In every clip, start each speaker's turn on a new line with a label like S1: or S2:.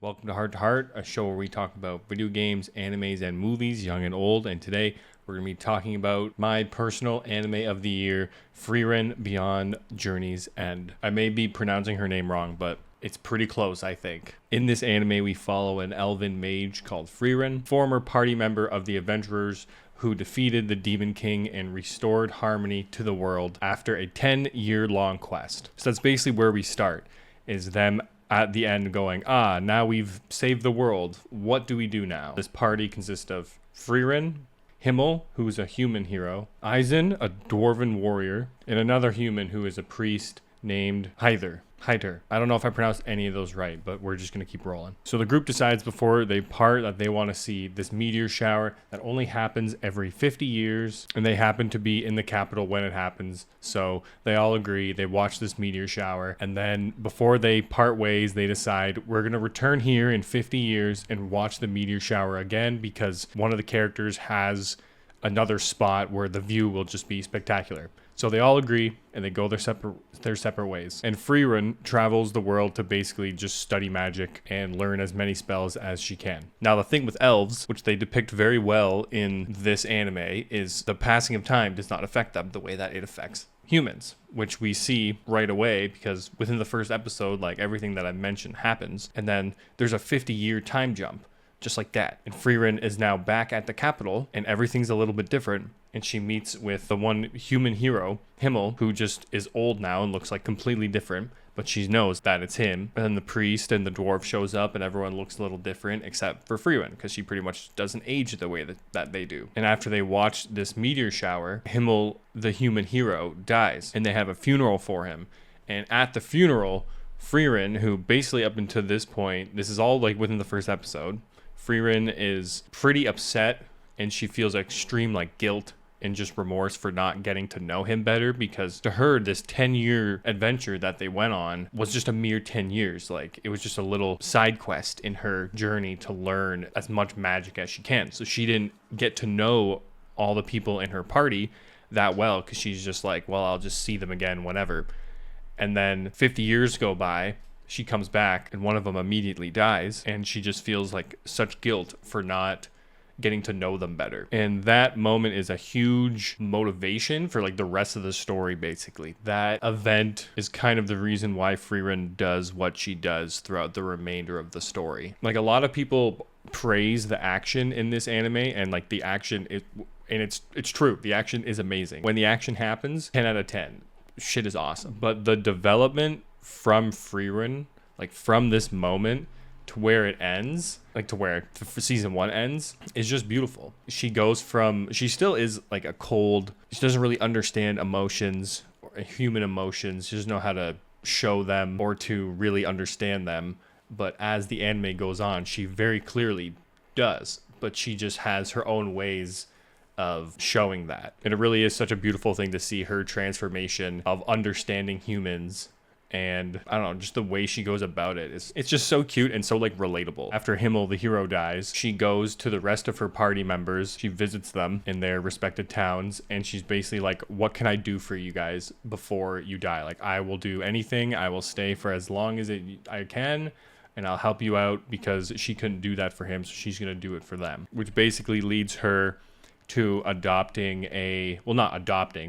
S1: Welcome to Hart, a show where we talk about video games, animes, and movies, young and old. And today we're going to be talking about my personal anime of the year, Frieren Beyond Journey's End. I may be pronouncing her name wrong, but it's pretty close, I think. In this anime, we follow an elven mage called Frieren, former party member of the Adventurers who defeated the Demon King and restored harmony to the world after a 10-year-long quest. So that's basically where we start, is them at the end going, now we've saved the world. What do we do now? This party consists of Frieren, Himmel, who's a human hero, Eisen, a dwarven warrior, and another human who is a priest named Hyder. I don't know if I pronounced any of those right, but we're just going to keep rolling. So the group decides before they part that they want to see this meteor shower that only happens every 50 years, and they happen to be in the capital when it happens. So they all agree, they watch this meteor shower, and then before they part ways, they decide we're going to return here in 50 years and watch the meteor shower again because one of the characters has another spot where the view will just be spectacular. So they all agree and they go their separate ways. And Frieren travels the world to basically just study magic and learn as many spells as she can. Now the thing with elves, which they depict very well in this anime, is the passing of time does not affect them the way that it affects humans, which we see right away because within the first episode, like everything that I mentioned happens. And then there's a 50-year time jump. Just like that. And Frieren is now back at the capital and everything's a little bit different. And she meets with the one human hero, Himmel, who just is old now and looks like completely different. But she knows that it's him. And then the priest and the dwarf shows up and everyone looks a little different except for Frieren because she pretty much doesn't age the way that they do. And after they watch this meteor shower, Himmel, the human hero, dies. And they have a funeral for him. And at the funeral, Frieren, who basically up until this point, this is all like within the first episode, Frieren is pretty upset and she feels extreme like guilt and just remorse for not getting to know him better because to her this 10-year adventure that they went on was just a mere 10 years. Like it was just a little side quest in her journey to learn as much magic as she can. So she didn't get to know all the people in her party that well because she's just like, well, I'll just see them again whenever. And then 50 years go by. She comes back and one of them immediately dies and she just feels like such guilt for not getting to know them better. And that moment is a huge motivation for like the rest of the story basically. That event is kind of the reason why Frieren does what she does throughout the remainder of the story. Like a lot of people praise the action in this anime and like the action and it's true. The action is amazing. When the action happens, 10 out of 10. Shit is awesome. But the development from Frieren, like from this moment to where it ends, like to where season 1 ends, is just beautiful. She still is like a cold, she doesn't really understand emotions or human emotions. She doesn't know how to show them or to really understand them. But as the anime goes on, she very clearly does. But she just has her own ways of showing that. And it really is such a beautiful thing to see her transformation of understanding humans. And I don't know, just the way she goes about it it's just so cute and so like relatable. After Himmel, the hero, dies, she goes to the rest of her party members. She visits them in their respective towns and she's basically like, what can I do for you guys before you die? Like I will do anything. I will stay for as long as I can and I'll help you out because she couldn't do that for him. So she's going to do it for them, which basically leads her to adopting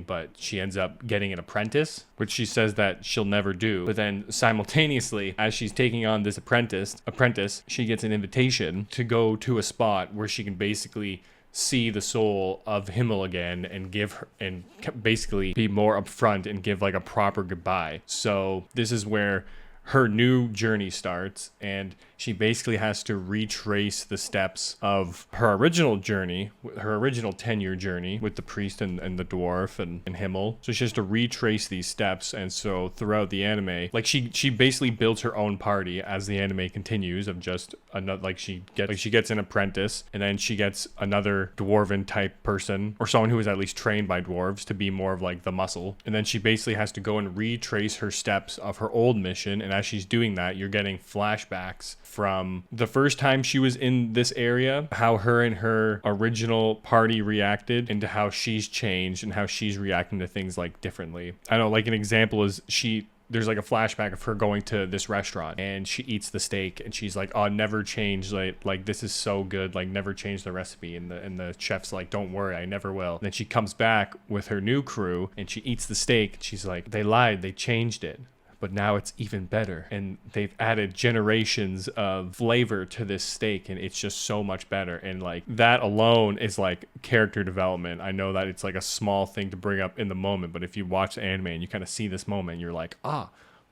S1: but she ends up getting an apprentice, which she says that she'll never do. But then simultaneously, as she's taking on this apprentice, she gets an invitation to go to a spot where she can basically see the soul of Himmel again and give her and basically be more upfront and give like a proper goodbye. So this is where her new journey starts, and she basically has to retrace the steps of her original journey, her original 10-year journey with the priest and the dwarf and Himmel. So she has to retrace these steps, and so throughout the anime, like she basically builds her own party as the anime continues of just another, like she gets an apprentice, and then she gets another dwarven type person or someone who is at least trained by dwarves to be more of like the muscle, and then she basically has to go and retrace her steps of her old mission. And as she's doing that, you're getting flashbacks from the first time she was in this area, how her and her original party reacted, into how she's changed and how she's reacting to things like differently. I know, like an example is she there's like a flashback of her going to this restaurant and she eats the steak and she's like, oh, never change, like this is so good, like never change the recipe, and the chef's like, don't worry, I never will. And then she comes back with her new crew and she eats the steak and she's like, they lied, they changed it, but now it's even better, and they've added generations of flavor to this steak and it's just so much better. And like that alone is like character development. I know that it's like a small thing to bring up in the moment, but if you watch the anime and you kind of see this moment, you're like,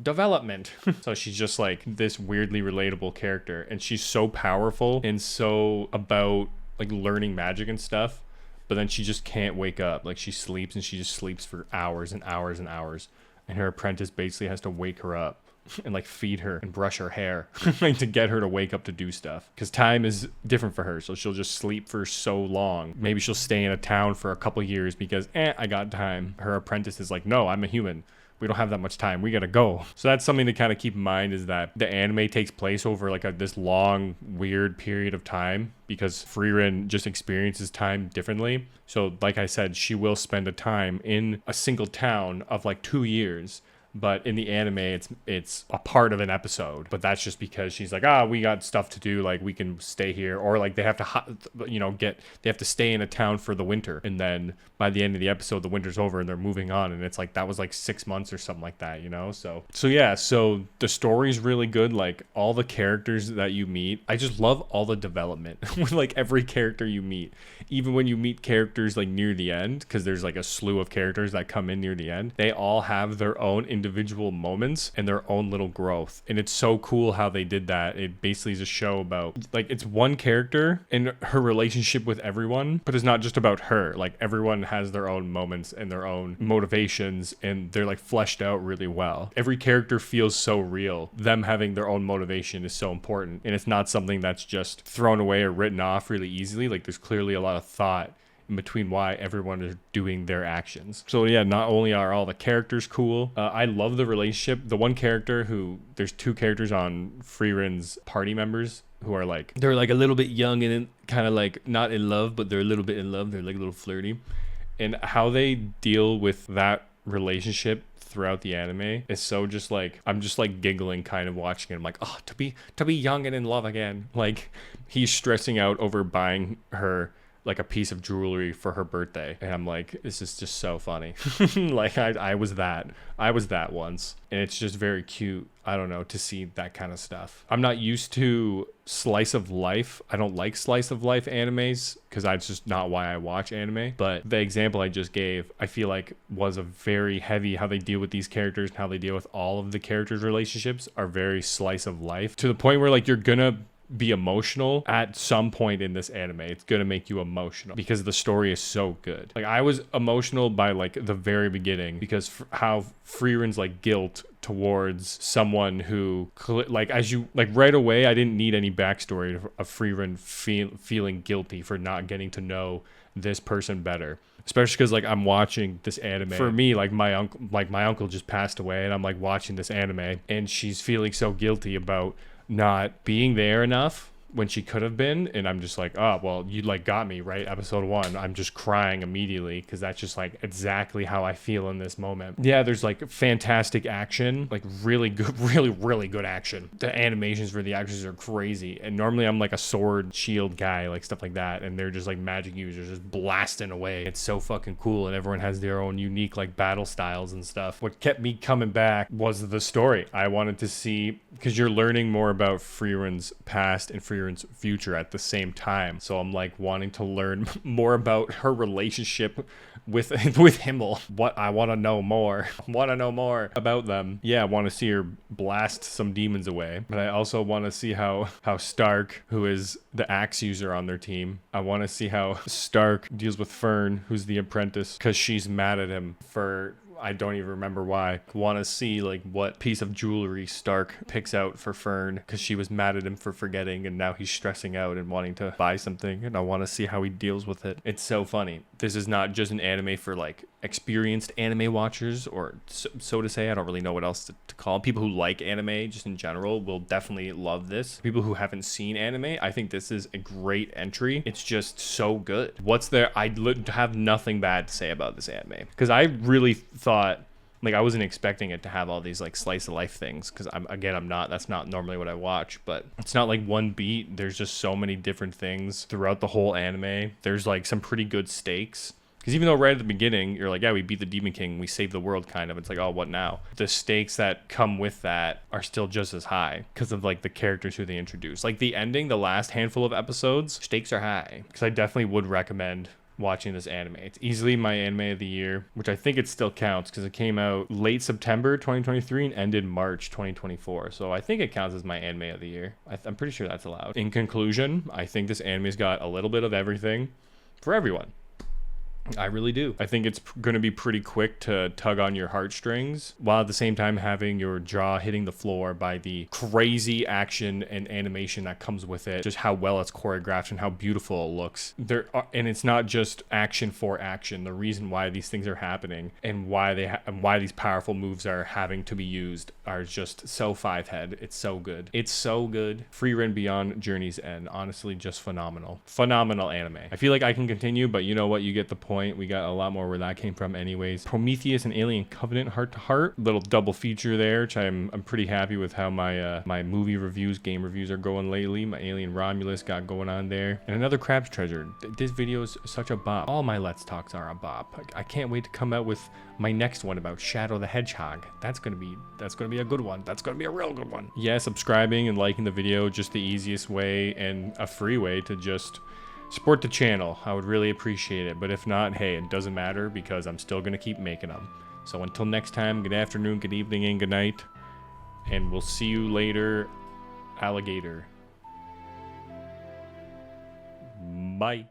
S1: development. So she's just like this weirdly relatable character, and she's so powerful and so about like learning magic and stuff, but then she just can't wake up. Like she sleeps and she just sleeps for hours and hours and hours. And her apprentice basically has to wake her up and like feed her and brush her hair like to get her to wake up to do stuff, because time is different for her. So she'll just sleep for so long. Maybe she'll stay in a town for a couple years because I got time. Her apprentice is like, no, I'm a human, we don't have that much time, we gotta go. So that's something to kind of keep in mind, is that the anime takes place over like this long weird period of time, because Frieren just experiences time differently. So like I said, she will spend a time in a single town of like 2 years, but in the anime it's a part of an episode. But that's just because she's like, we got stuff to do, like we can stay here. Or like they have to they have to stay in a town for the winter, and then by the end of the episode the winter's over and they're moving on, and it's like that was like 6 months or something like that, so yeah. So the story's really good. Like all the characters that you meet, I just love all the development with like every character you meet. Even when you meet characters like near the end, because there's like a slew of characters that come in near the end, they all have their own individual moments and their own little growth. And it's so cool how they did that. It basically is a show about like, it's one character and her relationship with everyone, but it's not just about her. Like everyone has their own moments and their own motivations, and they're like fleshed out really well. Every character feels so real. Them having their own motivation is so important, and it's not something that's just thrown away or written off really easily. Like there's clearly a lot of thought in between why everyone is doing their actions. So yeah, not only are all the characters cool, I love the relationship. The one character there's two characters on Frieren's party members who are like, they're like a little bit young and kind of like not in love, but they're a little bit in love. They're like a little flirty. And how they deal with that relationship throughout the anime is so just like, I'm just like giggling kind of watching it. I'm like, to be young and in love again. Like he's stressing out over buying her like a piece of jewelry for her birthday, and I'm like, this is just so funny. Like I was that once, and it's just very cute, I don't know, to see that kind of stuff. I'm not used to slice of life. I don't like slice of life animes because that's just not why I watch anime. But the example I just gave, I feel like was a very heavy, how they deal with these characters and how they deal with all of the characters' relationships are very slice of life, to the point where like you're gonna be emotional at some point in this anime. It's gonna make you emotional because the story is so good. Like I was emotional by like the very beginning, because how Frieren's like guilt towards someone who like, as you like right away, I didn't need any backstory of Frieren feeling guilty for not getting to know this person better. Especially because like I'm watching this anime. For me, like my uncle just passed away, and I'm like watching this anime, and she's feeling so guilty about not being there enough when she could have been. And I'm just like, well, you like got me right. Episode 1, I'm just crying immediately, because that's just like exactly how I feel in this moment. Yeah, there's like fantastic action, like really good, really good action. The animations for the actions are crazy, and normally I'm like a sword shield guy, like stuff like that, and they're just like magic users just blasting away. It's so fucking cool, and everyone has their own unique like battle styles and stuff. What kept me coming back was the story. I wanted to see, because you're learning more about Frieren's past and Frieren's future at the same time. So I'm like wanting to learn more about her relationship with Himmel. What I want to know more. About them. Yeah, I want to see her blast some demons away. But I also want to see how Stark, who is the axe user on their team, I want to see how Stark deals with Fern, who's the apprentice, because she's mad at him for, I don't even remember why. Want to see like what piece of jewelry Stark picks out for Fern, because she was mad at him for forgetting, and now he's stressing out and wanting to buy something, and I want to see how he deals with it. It's so funny. This is not just an anime for like experienced anime watchers, or so to say. I don't really know what else to call people who like anime just in general will definitely love this. People who haven't seen anime, I think this is a great entry. It's just so good. What's there? I have nothing bad to say about this anime, because I really thought Like, I wasn't expecting it to have all these like slice of life things, because that's not normally what I watch, but it's not like one beat. There's just so many different things throughout the whole anime. There's like some pretty good stakes. Because even though right at the beginning, you're like, yeah, we beat the Demon King, we saved the world, kind of. It's like, oh, what now? The stakes that come with that are still just as high because of like the characters who they introduce. Like the ending, the last handful of episodes, stakes are high. Because I definitely would recommend watching this anime. It's easily my anime of the year, which I think it still counts because it came out late September 2023 and ended March 2024. So I think it counts as my anime of the year. I'm pretty sure that's allowed. In conclusion, I think this anime's got a little bit of everything for everyone. I really do. I think it's going to be pretty quick to tug on your heartstrings, while at the same time having your jaw hitting the floor by the crazy action and animation that comes with it, just how well it's choreographed and how beautiful it looks. And it's not just action for action. The reason why these things are happening and why these powerful moves are having to be used are just so five-head. It's so good. It's so good. Frieren Beyond Journey's End. Honestly, just phenomenal. Phenomenal anime. I feel like I can continue, but you know what? You get the point. We got a lot more where that came from anyways. Prometheus and Alien Covenant Heart to Heart. Little double feature there, which I'm pretty happy with how my movie reviews, game reviews are going lately. My Alien Romulus got going on there. And another Crab's Treasure. This video is such a bop. All my Let's Talks are a bop. I can't wait to come out with my next one about Shadow the Hedgehog. That's gonna be a good one. That's gonna be a real good one. Yeah, subscribing and liking the video, just the easiest way and a free way to just support the channel. I would really appreciate it. But if not, hey, it doesn't matter because I'm still going to keep making them. So until next time, good afternoon, good evening, and good night. And we'll see you later, alligator. Bye.